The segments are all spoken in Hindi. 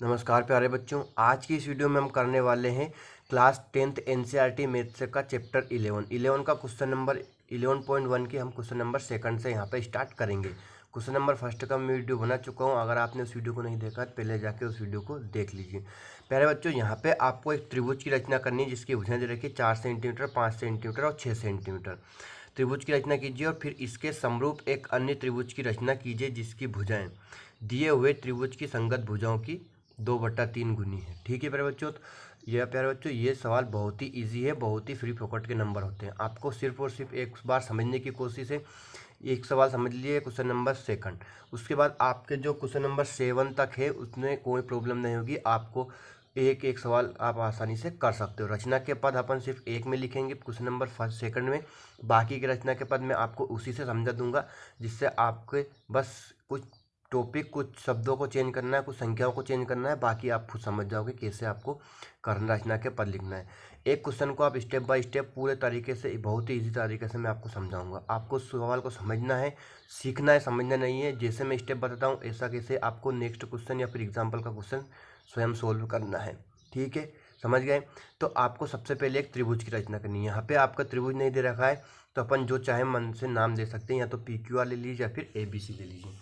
नमस्कार प्यारे बच्चों, आज की इस वीडियो में हम करने वाले हैं क्लास 10th एनसीईआरटी मैथ्स का चैप्टर 11 का क्वेश्चन नंबर 11.1 की हम क्वेश्चन नंबर सेकंड से यहाँ पे स्टार्ट करेंगे। क्वेश्चन नंबर फर्स्ट का मैं वीडियो बना चुका हूँ। अगर आपने उस वीडियो को नहीं देखा तो पहले जाके उस वीडियो को देख लीजिए। प्यारे बच्चों, यहाँ पे आपको एक त्रिभुज की रचना करनी है जिसकी भुजाएं दे रखी 4 सेंटीमीटर, 5 सेंटीमीटर और 6 सेंटीमीटर। त्रिभुज की रचना कीजिए और फिर इसके समरूप एक अन्य त्रिभुज की रचना कीजिए जिसकी भुजाएं दिए हुए त्रिभुज की संगत भुजाओं की 2/3 गुनी है। ठीक है प्यारे बच्चों, यह प्यारे बच्चों ये सवाल बहुत ही इजी है, बहुत ही फ्री फोकट के नंबर होते हैं। आपको सिर्फ और सिर्फ एक बार समझने की कोशिश है। एक सवाल समझ लिए, क्वेश्चन नंबर सेकंड। उसके बाद आपके जो क्वेश्चन नंबर 7 तक है उसमें कोई प्रॉब्लम नहीं होगी। आपको एक एक सवाल आप आसानी से कर सकते हो। रचना के पद अपन सिर्फ एक में लिखेंगे क्वेश्चन नंबर फर्स्ट सेकंड में, बाकी के रचना के पद मैं आपको उसी से समझा दूंगा, जिससे आपके बस कुछ टॉपिक, कुछ शब्दों को चेंज करना है, कुछ संख्याओं को चेंज करना है, बाकी आप खुद समझ जाओगे कैसे आपको करना, रचना के पद लिखना है। एक क्वेश्चन को आप स्टेप बाय स्टेप पूरे तरीके से, बहुत ही ईजी तरीके से मैं आपको समझाऊंगा। आपको सवाल को समझना है, सीखना है, समझना नहीं है। जैसे मैं स्टेप बताता हूँ ऐसा कैसे आपको नेक्स्ट क्वेश्चन या फिर एग्जाम्पल का क्वेश्चन स्वयं सोल्व करना है। ठीक है, समझ गए। तो आपको सबसे पहले एक त्रिभुज की रचना करनी है। यहाँ पे आपका त्रिभुज नहीं दे रखा है तो अपन जो चाहे मन से नाम दे सकते हैं, या तो PQR ले लीजिए या फिर ABC ले लीजिए।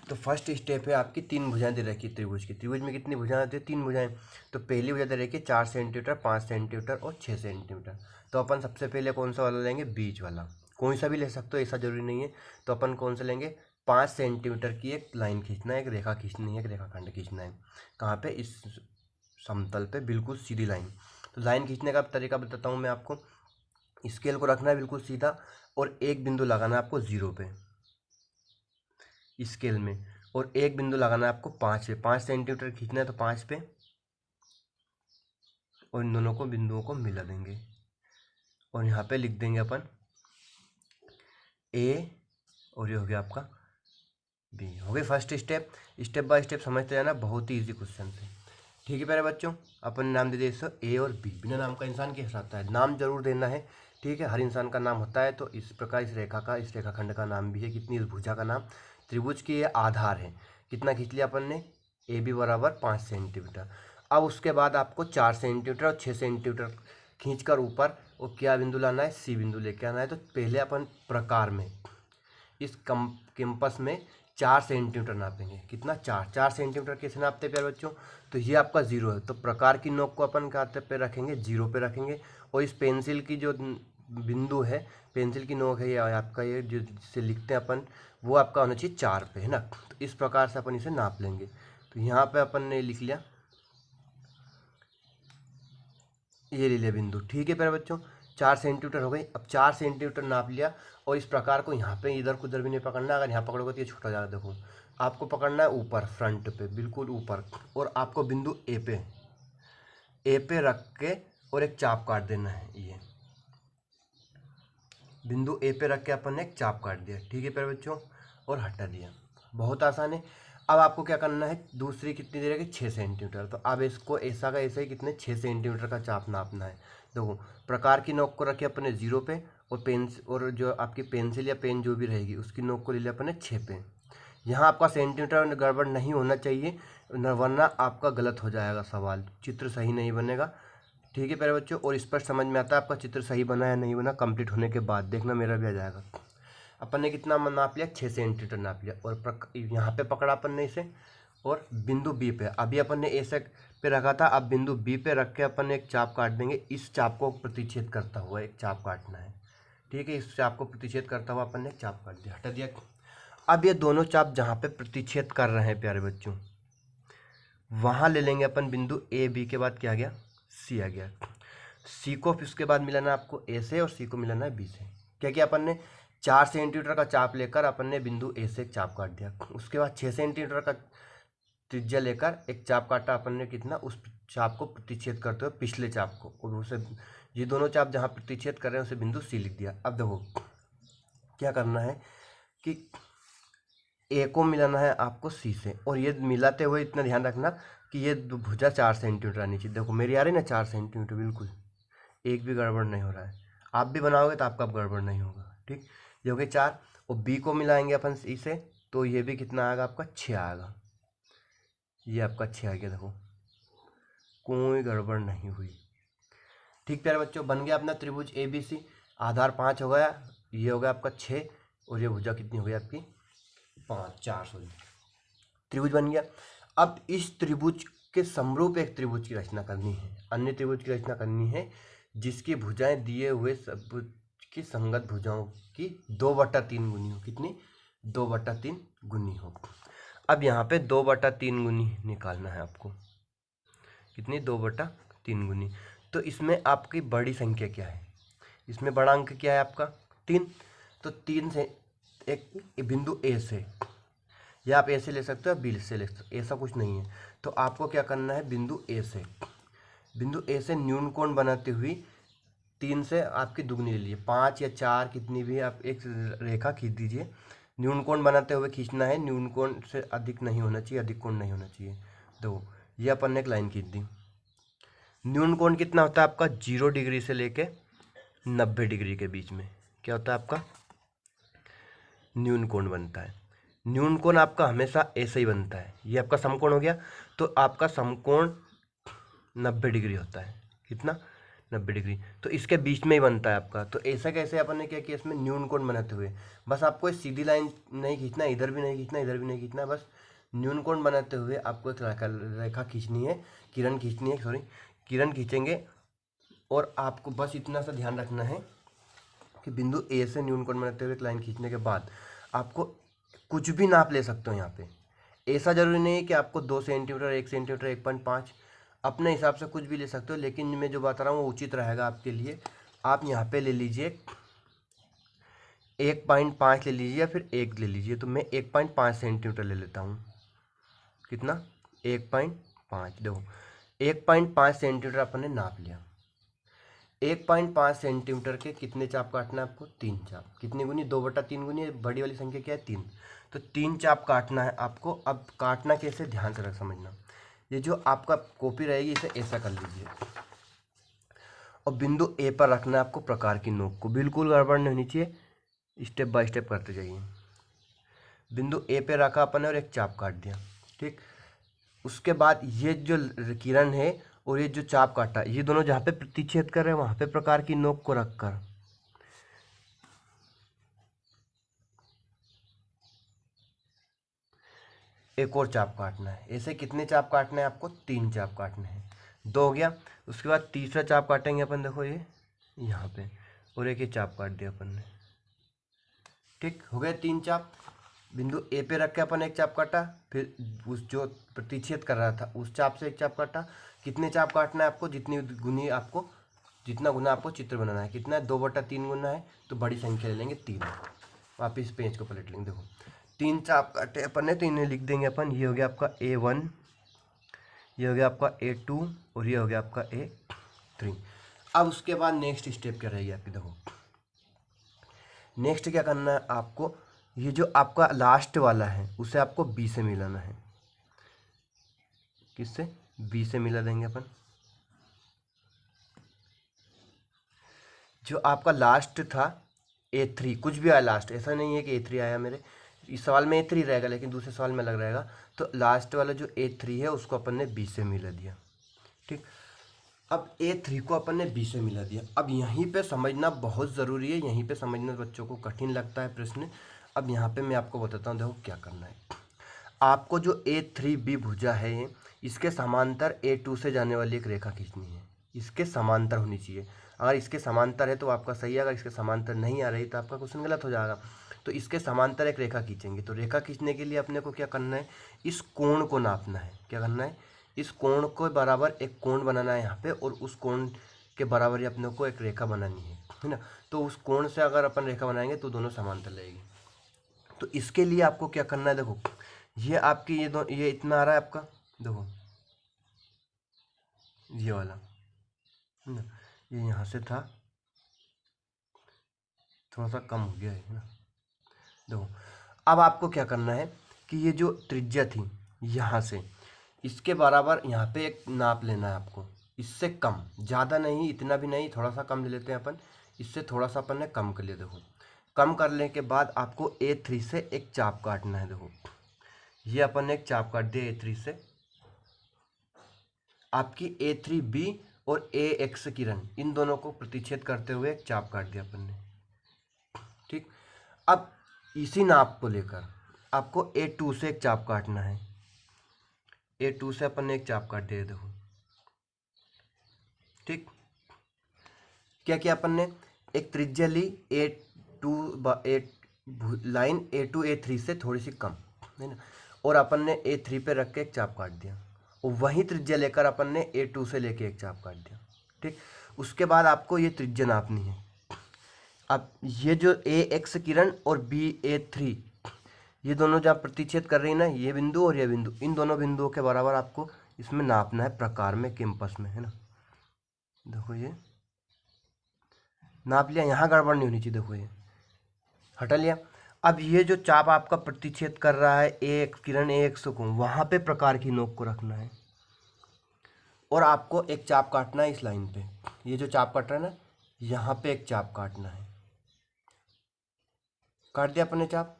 तो फर्स्ट स्टेप है आपकी 3 भुजाएं दे रखी है त्रिभुज की। त्रिभुज में कितनी भुजाएं आती है? 3 भुजाएं। तो पहली भुजा दे रखी है 4 सेंटीमीटर, 5 सेंटीमीटर और 6 सेंटीमीटर। तो अपन सबसे पहले कौन सा वाला लेंगे? बीच वाला। कोई सा भी ले सकते हो, ऐसा जरूरी नहीं है। तो अपन कौन सा लेंगे? 5 सेंटीमीटर की एक लाइन खींचना है, एक रेखा खींचनी है, एक रेखाखंड खींचना है। कहाँ पे? इस समतल पे बिल्कुल सीधी लाइन। तो लाइन खींचने का तरीका बताता हूँ मैं आपको। स्केल को रखना है बिल्कुल सीधा और एक बिंदु लगाना है आपको 0 पे स्केल में, और एक बिंदु लगाना है आपको 5 पे। 5 सेंटीमीटर खींचना है तो 5 पे, और इन दोनों को बिंदुओं को मिला देंगे और यहाँ पे लिख देंगे अपन A, और ये हो गया आपका B। हो गई first step. Step by step समझते जाना, बहुत ही ईजी क्वेश्चन है। ठीक है प्यारे बच्चों, अपन नाम दे दिए इसको A और B। बिना नाम का इंसान कैसे रहता है? नाम जरूर देना है। ठीक है, हर इंसान का नाम होता है। तो इस प्रकार इस रेखा का, इस रेखाखंड का नाम भी है। कितनी? इस भुजा का नाम। त्रिभुज की ये आधार है। कितना खींच लिया अपन ने? AB बराबर 5 सेंटीमीटर। अब उसके बाद आपको 4 सेंटीमीटर और 6 सेंटीमीटर खींच कर ऊपर और क्या बिंदु लाना है? C बिंदु लेके आना है। तो पहले अपन प्रकार में इस कैंपस में 4 सेंटीमीटर नापेंगे। कितना? 4 सेंटीमीटर कैसे नापते हैं प्यारे बच्चों? तो ये आपका 0 है, तो प्रकार की नोक को अपन कहते पे रखेंगे? 0 पे रखेंगे। और इस पेंसिल की जो बिंदु है, पेंसिल की नोक है, ये आपका ये जो जिसे लिखते हैं अपन, वो आपका होना चाहिए 4 पे, है ना। तो इस प्रकार से अपन इसे नाप लेंगे। तो यहाँ पे अपन ने लिख लिया, ये ले लिया बिंदु। ठीक है प्यारे बच्चों, 4 सेंटीमीटर हो गई। अब 4 सेंटीमीटर नाप लिया और इस प्रकार को यहाँ पे इधर उधर भी नहीं पकड़ना। अगर यहाँ पकड़ोगे तो ये छोटा हो जाएगा। देखो, आपको पकड़ना है ऊपर, फ्रंट पे, बिल्कुल ऊपर। और आपको बिंदु ए पे रख के और एक चाप काट देना है। ये बिंदु ए पे रख के अपन ने एक चाप काट दिया। ठीक है प्यारे बच्चों, और हटा दिया। बहुत आसान है। अब आपको क्या करना है? दूसरी कितनी दे रही है? 6 सेंटीमीटर। तो अब इसको ऐसा का ऐसा ही कितने? 6 सेंटीमीटर का चाप नापना है। देखो, प्रकार की नोक को रखी अपने 0 पे, और पेन और जो आपकी पेंसिल या पेन जो भी रहेगी उसकी नोक को ले लिया अपने 6 पे। यहाँ आपका सेंटीमीटर गड़बड़ नहीं होना चाहिए, वरना आपका गलत हो जाएगा सवाल, चित्र सही नहीं बनेगा। ठीक है प्यारे बच्चों, और इस पर समझ में आता है आपका चित्र सही बना या नहीं बना कंप्लीट होने के बाद। देखना मेरा भी आ जाएगा। अपन ने कितना नाप लिया? 6 सेंटीमीटर नाप लिया, और यहाँ पे पकड़ा अपन ने इसे, और बिंदु B पे अभी अपन ने ऐसे पे रखा था। अब बिंदु B पे रख के अपन एक चाप काट देंगे। इस चाप को प्रतिच्छेद करता हुआ एक चाप काटना है। ठीक है, इस चाप को प्रतिच्छेद करता हुआ अपन ने चाप काट दिया, हटा दिया। अब ये दोनों चाप जहाँ पे प्रतिच्छेद कर रहे हैं प्यारे बच्चों, वहाँ ले लेंगे अपन बिंदु AB के बाद क्या आ गया? C आ गया। C को फिर उसके बाद मिलाना आपको A से, और C को मिलाना है B से। क्या किया अपन ने? 4 सेंटीमीटर का चाप लेकर अपन ने बिंदु A से एक चाप काट दिया। उसके बाद 6 सेंटीमीटर का त्रिज्या लेकर एक चाप काटा अपन ने। कितना? उस चाप को प्रतिच्छेद करते हुए पिछले चाप को, और उसे, ये दोनों चाप जहाँ प्रतिच्छेद कर रहे हैं उसे बिंदु C लिख दिया। अब देखो क्या करना है कि A को मिलाना है आपको C से, और ये मिलाते हुए इतना ध्यान रखना कि ये भुजा 4 सेंटीमीटर आनी चाहिए। देखो मेरी आ रही है ना 4 सेंटीमीटर, बिल्कुल एक भी गड़बड़ नहीं हो रहा है। आप भी बनाओगे तो आपका गड़बड़ नहीं होगा। ठीक, ये हो गए 4, और B को मिलाएंगे अपन C से, तो ये भी कितना आएगा आपका? 6 आएगा। ये आपका 6 आ गया। देखो कोई गड़बड़ नहीं हुई। ठीक प्यारे बच्चों, बन गया अपना त्रिभुज ABC। आधार 5 हो गया, ये हो गया आपका 6, और ये भुजा कितनी हो गई आपकी 5, 4 सॉरी, त्रिभुज बन गया। अब इस त्रिभुज के समरूप एक त्रिभुज की रचना करनी है, अन्य त्रिभुज की रचना करनी है जिसकी भुजाएं दिए हुए त्रिभुज की संगत भुजाओं की 2/3 गुनी हो। कितनी? 2/3 गुनी हो। अब यहाँ पे 2/3 गुनी निकालना है आपको। कितनी? 2/3 गुनी। तो इसमें आपकी बड़ी संख्या क्या है? इसमें बड़ा अंक क्या है आपका? 3। तो 3 से एक बिंदु ए से, या आप ए से ले सकते हो या बी से ले सकते हो, ऐसा कुछ नहीं है। तो आपको क्या करना है? बिंदु ए से न्यून कोण बनाते हुए 3 से आपकी दुगनी ले लीजिए, 5 या 4 कितनी भी आप एक रेखा खींच दीजिए। न्यून कोण बनाते हुए खींचना है, न्यून कोण से अधिक नहीं होना चाहिए, अधिक कोण नहीं होना चाहिए। देखो ये अपन ने एक लाइन खींच दी। न्यून कोण कितना होता है आपका? 0 डिग्री से लेके 90 डिग्री के बीच में क्या होता है आपका? न्यून कोण बनता है। न्यून कोण आपका हमेशा ऐसे ही बनता है। ये आपका समकोण हो गया, तो आपका समकोण 90 डिग्री होता है। कितना? 90 डिग्री। तो इसके बीच में ही बनता है आपका। तो ऐसा कैसे अपन ने क्या किया? इसमें न्यून कोण बनाते हुए बस आपको एक सीधी लाइन नहीं खींचना, इधर भी नहीं खींचना, इधर भी नहीं खींचना, बस न्यून कोण बनाते हुए आपको एक रेखा खींचनी है, किरण खींचनी है, सॉरी किरण खींचेंगे। और आपको बस इतना सा ध्यान रखना है कि बिंदु ए से न्यून कोण बनाते हुए एक लाइन खींचने के बाद आपको कुछ भी नाप ले सकते हो। यहाँ पे ऐसा जरूरी नहीं है कि आपको 2 सेंटीमीटर, 1 सेंटीमीटर, 1.5, अपने हिसाब से कुछ भी ले सकते हो। लेकिन मैं जो बता रहा हूँ वो उचित रहेगा आपके लिए। आप यहाँ पे ले लीजिए 1.5 ले लीजिए या फिर 1 ले लीजिए। तो मैं 1.5 सेंटीमीटर ले लेता हूँ। कितना? 1.5। देखो 1.5 सेंटीमीटर अपन ने नाप लिया। 1.5 सेंटीमीटर के कितने चाप काटना है आपको? 3 चाप। कितनी गुनी? 2/3 गुनी। बड़ी वाली संख्या क्या है? 3। तो 3 चाप काटना है आपको। अब काटना कैसे, ध्यान से रख समझना। ये जो आपका कॉपी रहेगी इसे ऐसा कर लीजिए, और बिंदु ए पर रखना है आपको प्रकार की नोक को। बिल्कुल गड़बड़ नहीं होनी चाहिए, स्टेप बाय स्टेप करते जाइए। बिंदु ए पे रखा अपन ने और एक चाप काट दिया। ठीक, उसके बाद ये जो किरण है और ये जो चाप काटा, ये दोनों जहाँ पे प्रतिच्छेद कर रहे हैं वहाँ पे प्रकार की नोक को रखकर एक और चाप काटना है। ऐसे कितने चाप काटने हैं आपको? 3 चाप काटने हैं। 2 हो गया। उसके बाद तीसरा चाप काटेंगे अपन। देखो ये यहाँ पे, और एक ये चाप काट दिया अपन ने। ठीक, हो गए 3 चाप। बिंदु ए पे रख के अपन एक चाप काटा, फिर उस जो प्रतिच्छेद कर रहा था उस चाप से एक चाप काटा। कितने चाप काटना है आपको? जितनी गुनी आपको, जितना गुना आपको चित्र बनाना है। कितना है? 2/3 गुना है, तो बड़ी संख्या ले लेंगे 3। वापिस पेज को पलट लेंगे। देखो 3 चाप काटे अपन ने, तो इन्हें लिख देंगे अपन। ये हो गया आपका A1, ये हो गया आपका A2, और ये हो गया आपका A3। अब उसके बाद नेक्स्ट स्टेप क्या रहेगी आपकी? देखो नेक्स्ट क्या करना है आपको? ये जो आपका लास्ट वाला है उसे आपको B से मिलाना है। किससे? B से मिला देंगे अपन। जो आपका लास्ट था A3, कुछ भी आया लास्ट, ऐसा नहीं है कि A3 आया मेरे इस सवाल में A3 रहेगा, लेकिन दूसरे सवाल में अलग रहेगा। तो लास्ट वाला जो A3 है उसको अपन ने B से मिला दिया। ठीक, अब A3 को अपन ने B से मिला दिया। अब यहीं पे समझना बहुत ज़रूरी है, यहीं पे समझना बच्चों को कठिन लगता है प्रश्न। अब यहाँ पे मैं आपको बताता हूँ, देखो क्या करना है आपको। जो A3B भुजा है इसके समांतर A2 से जाने वाली एक रेखा खींचनी है। इसके समांतर होनी चाहिए। अगर इसके समांतर है तो आपका सही है, अगर इसके समांतर नहीं आ रही तो आपका क्वेश्चन गलत हो जाएगा। तो इसके समांतर एक रेखा खींचेंगे। तो रेखा खींचने के लिए अपने को क्या करना है? इस कोण को नापना है। क्या करना है? इस कोण को बराबर एक कोण बनाना है यहाँ पे, और उस कोण के बराबर ही अपने को एक रेखा बनानी है ना। तो उस कोण से अगर अपन रेखा बनाएंगे तो दोनों समांतर लगेगी। तो इसके लिए आपको क्या करना है? देखो ये आपकी ये इतना आ रहा है आपका, देखो ये वाला है ना, ये यहाँ से था, थोड़ा सा कम हो गया है ना। देखो अब आपको क्या करना है कि ये जो त्रिज्या थी यहाँ से, इसके बराबर यहाँ पे एक नाप लेना है आपको। इससे कम, ज़्यादा नहीं, इतना भी नहीं, थोड़ा सा कम ले लेते हैं अपन। इससे थोड़ा सा अपन ने कम कर लिया। देखो कम करने के बाद आपको A3 से एक चाप काटना है। देखो ये अपन ने एक चाप काट दिया A3 से। आपकी A3B और AX किरण, इन दोनों को प्रतिच्छेद करते हुए एक चाप काट दिया अपन ने। ठीक, अब इसी नाप को लेकर आपको A2 से एक चाप काटना है। A2 से अपन ने एक चाप काट दिया, देखो। ठीक, क्या किया अपन ने, एक त्रिज्या ली लाइन A2 A3 से थोड़ी सी कम है ना, और अपन ने A3 पे रख के एक चाप काट दिया, और वही त्रिज्या लेकर अपन ने A2 से लेके एक चाप काट दिया। ठीक, उसके बाद आपको ये त्रिज्या नापनी है। अब ये जो AX किरण और BA3, ये दोनों जहाँ प्रतिच्छेद कर रही है ना, ये बिंदु और ये बिंदु, इन दोनों बिंदुओं के बराबर आपको इसमें नापना है, प्रकार में, कैंपस में, है ना। देखो ये नाप लिया, यहाँ गड़बड़ नहीं होनी चाहिए, देखो ये हटा लिया। अब ये जो चाप आपका प्रतिच्छेद कर रहा है एक किरण AX को, वहाँ पे प्रकार की नोक को रखना है, और आपको एक चाप काटना है इस लाइन पे। ये जो चाप काट रहा है ना, यहाँ पे एक चाप काटना है। काट दिया अपने चाप,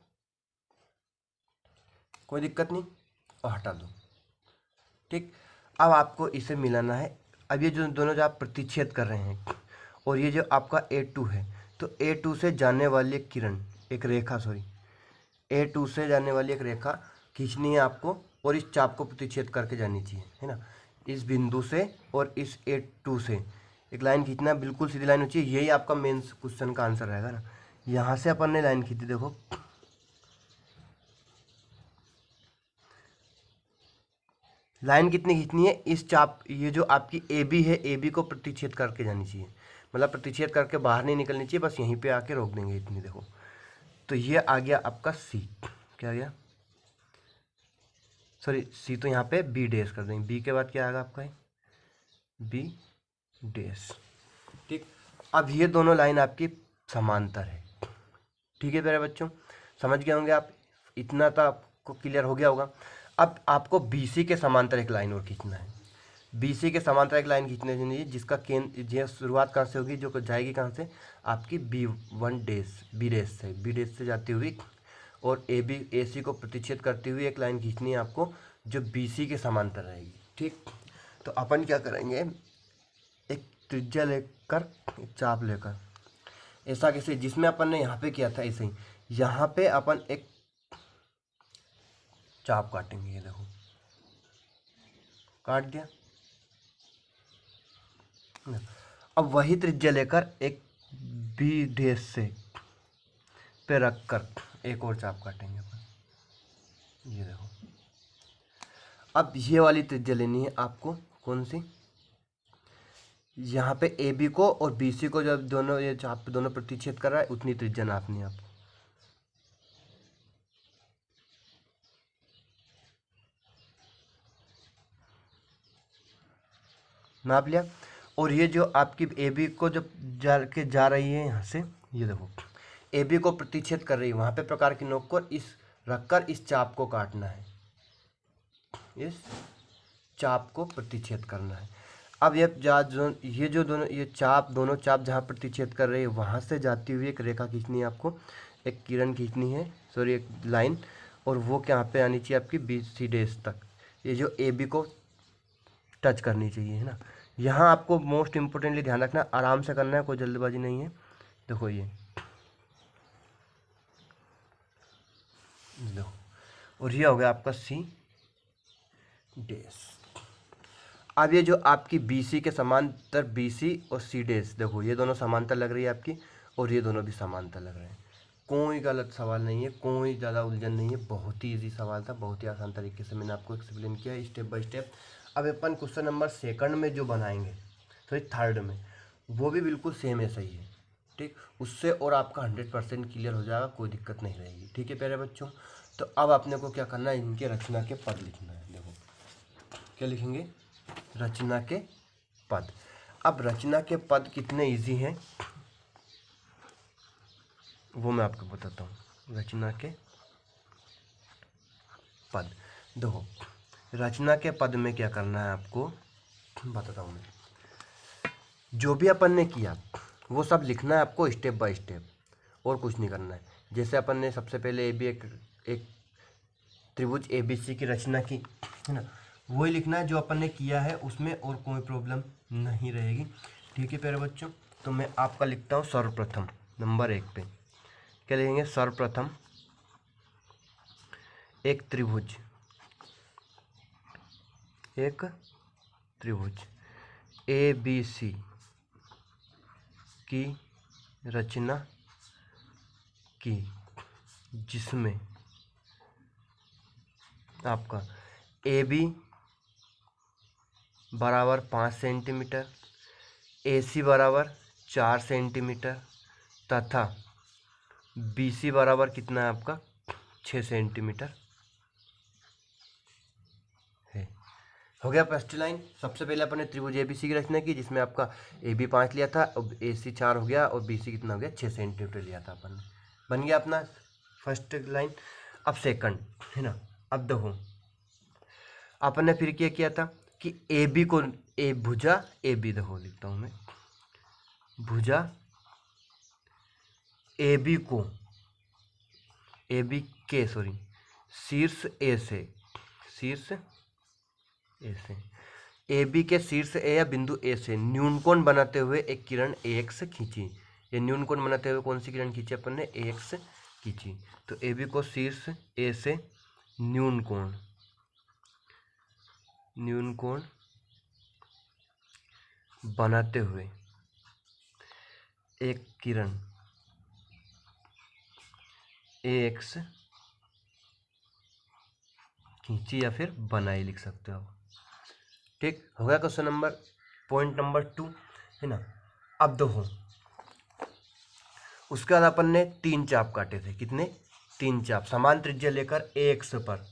कोई दिक्कत नहीं, और हटा दो। ठीक, अब आपको इसे मिलाना है। अब ये जो दोनों जो आप प्रतिच्छेद कर रहे हैं, और ये जो आपका A2 है, तो A2 से जाने वाली एक किरण, एक रेखा, सॉरी, A2 से जाने वाली एक रेखा खींचनी है आपको, और इस चाप को प्रतिच्छेद करके जानी चाहिए, है ना। इस बिंदु से और इस A2 से एक लाइन खींचना, बिल्कुल सीधी लाइन होनी चाहिए। यही आपका मेन क्वेश्चन का आंसर रहेगा ना। यहाँ से अपन ने लाइन खींची, देखो लाइन कितनी खींचनी है, इस चाप, ये जो आपकी AB है, AB को प्रतिच्छेद करके जानी चाहिए, मतलब प्रतिच्छेद करके बाहर नहीं निकलनी चाहिए, बस यहीं पे आके रोक देंगे इतनी, देखो। तो ये आ गया आपका C, क्या आ गया, सॉरी C तो यहाँ पे B डैश कर देंगे, B के बाद क्या आएगा आपका, B डैश। ठीक, अब ये दोनों लाइन आपकी समांतर है। ठीक है प्यारे बच्चों, समझ गए होंगे आप, इतना तो आपको क्लियर हो गया होगा। अब आपको BC के समांतर एक लाइन और खींचना है। BC के समांतर एक लाइन खींचने के लिए जिसका केंद्र, ये शुरुआत कहाँ से होगी, जो जाएगी कहाँ से, आपकी B1 डैश, B डैश से जाती हुई, और AC को प्रतिच्छेद करती हुई एक लाइन खींचनी है आपको, जो BC के समांतर रहेगी। ठीक, तो अपन क्या करेंगे, एक त्रिज्या लेकर, एक चाप लेकर, ऐसा कैसे, जिसमें अपन ने यहाँ पे किया था ऐसे ही, यहाँ पे अपन एक चाप काटेंगे, ये देखो काट दिया। अब वही त्रिज्या लेकर एक B डैश से पे रख कर एक और चाप काटेंगे अपन, ये देखो। अब ये वाली त्रिज्या लेनी है आपको, कौन सी, यहाँ पे AB को और BC को, जब दोनों ये चाप दोनों प्रतिच्छेद कर रहा है, उतनी त्रिज्या नापनी है आपको। नाप लिया, और ये जो आपकी AB को जब जा रही है यहाँ से, ये देखो AB को प्रतिच्छेद कर रही है, वहाँ पे प्रकार की नोक को इस रखकर इस चाप को काटना है, इस चाप को प्रतिच्छेद करना है। अब ये जो दोनों ये चाप, दोनों चाप जहाँ प्रतिच्छेद कर रही है, वहाँ से जाती हुई एक रेखा खींचनी है आपको, एक किरण खींचनी है, सॉरी एक लाइन, और वो क्या पे आनी चाहिए आपकी BC डैश तक, ये जो AB को टच करनी चाहिए, है ना। यहाँ आपको मोस्ट इम्पोर्टेंटली ध्यान रखना, आराम से करना है, कोई जल्दबाजी नहीं है। देखो ये देखो, और ये हो गया आपका C डैश। अब ये जो आपकी BC के समांतर BC और C डैश, देखो ये दोनों समांतर लग रही है आपकी, और ये दोनों भी समांतर लग रहे हैं। कोई गलत सवाल नहीं है, कोई ज़्यादा उलझन नहीं है, बहुत ही इजी सवाल था, बहुत ही आसान तरीके से मैंने आपको एक्सप्लेन किया स्टेप बाय स्टेप। अब अपन क्वेश्चन नंबर 2 में जो बनाएंगे, तो 3rd में, वो भी बिल्कुल सेम ऐसा ही है। ठीक, उससे और आपका 100% क्लियर हो जाएगा, कोई दिक्कत नहीं रहेगी। ठीक है प्यारे बच्चों, तो अब आपने को क्या करना है, इनके रचना के पद लिखना है। देखो क्या लिखेंगे, रचना के पद। अब रचना के पद कितने इजी हैं वो मैं आपको बताता हूँ। रचना के पद, देखो रचना के पद में क्या करना है आपको बताता हूँ मैं। जो भी अपन ने किया वो सब लिखना है आपको स्टेप बाय स्टेप, और कुछ नहीं करना है। जैसे अपन ने सबसे पहले एक त्रिभुज ABC की रचना की, है ना, वही लिखना है जो अपन ने किया है उसमें, और कोई प्रॉब्लम नहीं रहेगी। ठीक है प्यारे बच्चों, तो मैं आपका लिखता हूँ सर्वप्रथम नंबर 1 पे क्या लिखेंगे। सर्वप्रथम एक त्रिभुज ए बी सी की रचना की, जिसमें आपका ए बी बराबर 5 सेंटीमीटर, ए सी बराबर 4 सेंटीमीटर तथा बी सी बराबर कितना है आपका 6 सेंटीमीटर है। हो गया फर्स्ट लाइन। सबसे पहले अपन ने त्रिभुज ए बी सी की रचना की, जिसमें आपका ए बी 5 लिया था, अब ए सी 4 हो गया और बी सी कितना हो गया 6 सेंटीमीटर लिया था अपन ने। बन गया अपना फर्स्ट लाइन। अब सेकंड है ना। अब देखो अपन ने फिर क्या किया था कि ए बी को भुजा ए बी, देखो लिखता हूँ मैं, भुजा ए बी को शीर्ष ए से ए बी के शीर्ष ए या बिंदु ए से न्यूनकोण बनाते हुए एक किरण ए एक्स खींची। ये न्यूनकोण बनाते हुए कौन सी किरण खींची अपन ने, ए एक्स खींची। तो ए बी को शीर्ष ए से न्यूनकोण बनाते हुए एक किरण ए एक्स खींची या फिर बनाई, लिख सकते हो। ठीक हो गया क्वेश्चन नंबर पॉइंट नंबर 2 है ना। अब देखो उसके बाद अपन ने 3 चाप काटे थे। कितने, 3 चाप समान त्रिज्या लेकर ए एक्स पर।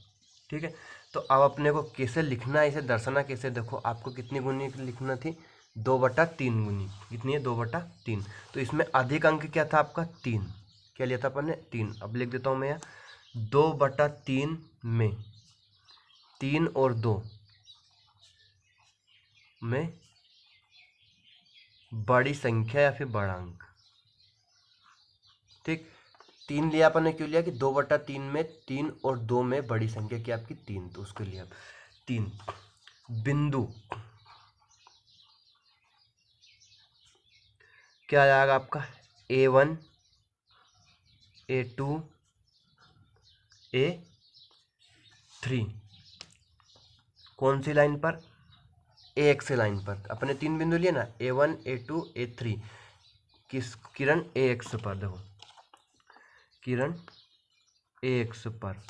ठीक है, तो अब अपने को कैसे लिखना है, इसे दर्शाना कैसे। देखो आपको कितनी गुनी लिखना थी, 2/3 गुनी। कितनी है, 2/3। तो इसमें अधिक अंक क्या था आपका 3, क्या लिया था अपन ने 3। अब लिख देता हूँ मैं यहाँ 2/3 में 3 और 2 में बड़ी संख्या या फिर बड़ा अंक। ठीक, 3 लिया अपन ने, क्यों लिया कि 2/3 में 3 और 2 में बड़ी संख्या की आपकी 3, तो उसके लिए 3 बिंदु क्या आ जाएगा आपका A1 A2 A3। कौन सी लाइन पर, ए एक्स लाइन पर। अपने 3 बिंदु लिए ना, A1 A2 A3 किस किरण ए एक्स पर। देखो किरण ए एक्स पर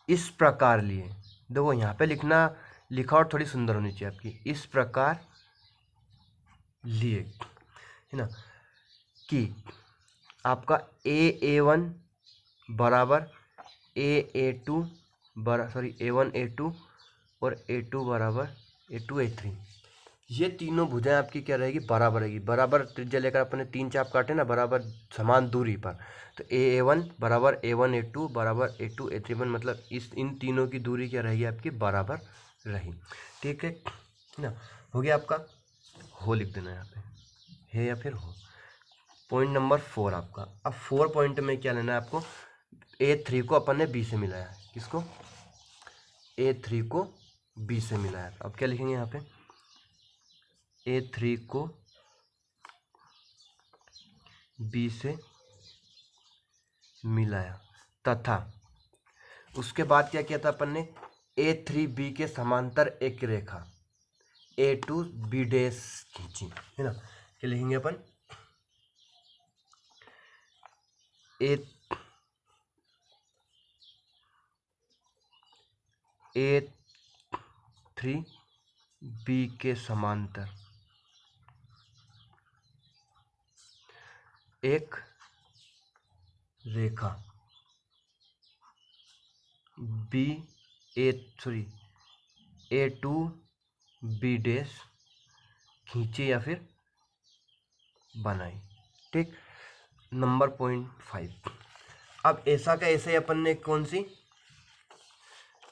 इस प्रकार लिए। देखो यहाँ पे लिखावट थोड़ी सुंदर होनी चाहिए आपकी, इस प्रकार लिए है ना कि आपका A1 बराबर A1 A2 और A2 बराबर A2 A3। ये तीनों भुजाएं आपकी क्या रहेगी, बराबर रहेगी। बराबर त्रिज्या लेकर अपने 3 चाप काटे ना, बराबर समान दूरी पर। तो A1 बराबर A1 A2 बराबर A2 A3, मतलब इन तीनों की दूरी क्या रहेगी आपकी, बराबर रही। ठीक है ना। हो गया आपका, हो लिख देना यहाँ पे, है या फिर हो। पॉइंट नंबर 4 आपका। अब 4 पॉइंट में क्या लेना है आपको, A3 को अपन ने B से मिलाया है। किसको, A3 को B से मिलाया। अब क्या लिखेंगे यहाँ पे, A3 को B से मिलाया तथा उसके बाद क्या किया था अपन ने, A3B के समांतर एक रेखा A2B डैश खींची है ना। क्या लिखेंगे अपन, A3B के समांतर एक रेखा A2B डैश खींची या फिर बनाई। ठीक, नंबर पॉइंट 5। अब ऐसा का ऐसे अपन ने कौन सी,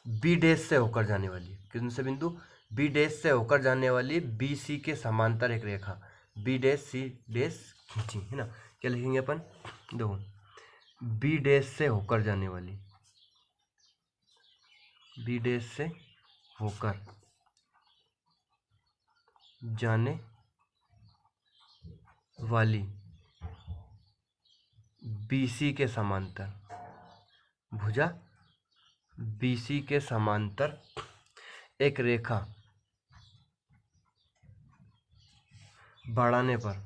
बी डैश से होकर जाने वाली, कौन से बिंदु, बी डैश से होकर जाने वाली बी सी के समांतर एक रेखा बी डैश सी डैश खींची है ना। क्या लिखेंगे अपन, देखो बी डैश से होकर जाने वाली, बी डैश से होकर जाने वाली BC के समांतर भुजा BC के समांतर एक रेखा बढ़ाने पर,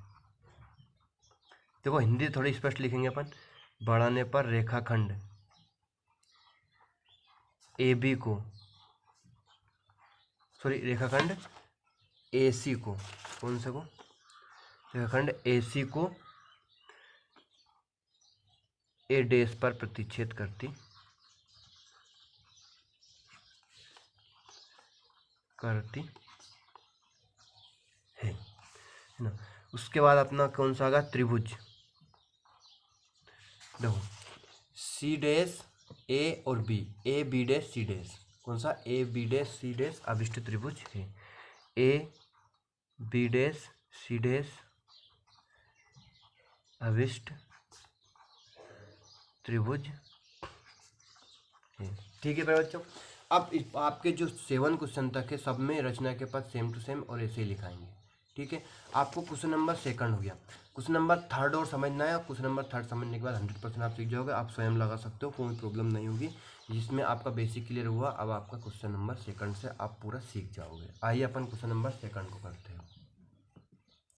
देखो हिंदी थोड़ी स्पष्ट लिखेंगे अपन, बढ़ाने पर रेखाखंड AB को, सॉरी रेखाखंड AC को, कौन से को, रेखाखंड AC को A डैश पर प्रतिच्छेद करती है ना। उसके बाद अपना कौन सा आगा, त्रिभुज, देखो C डैश A और B, A B dash C dash, कौन सा, A B dash C dash अभिष्ट त्रिभुज है, A B dash C dash अभिष्ट त्रिभुज है। ठीक है बच्चों, अब आपके जो 7 क्वेश्चन तक है सब में रचना के पद सेम टू सेम और ऐसे ही लिखाएंगे। ठीक है, आपको क्वेश्चन नंबर 2 हो गया, क्वेश्चन नंबर 3 और समझना है। क्वेश्चन नंबर 3 समझने के बाद 100% आप सीख जाओगे, आप स्वयं लगा सकते हो, कोई प्रॉब्लम नहीं होगी। जिसमें आपका बेसिक क्लियर हुआ, अब आपका क्वेश्चन नंबर 2 से आप पूरा सीख जाओगे। आइए अपन क्वेश्चन नंबर 2 को करते हैं।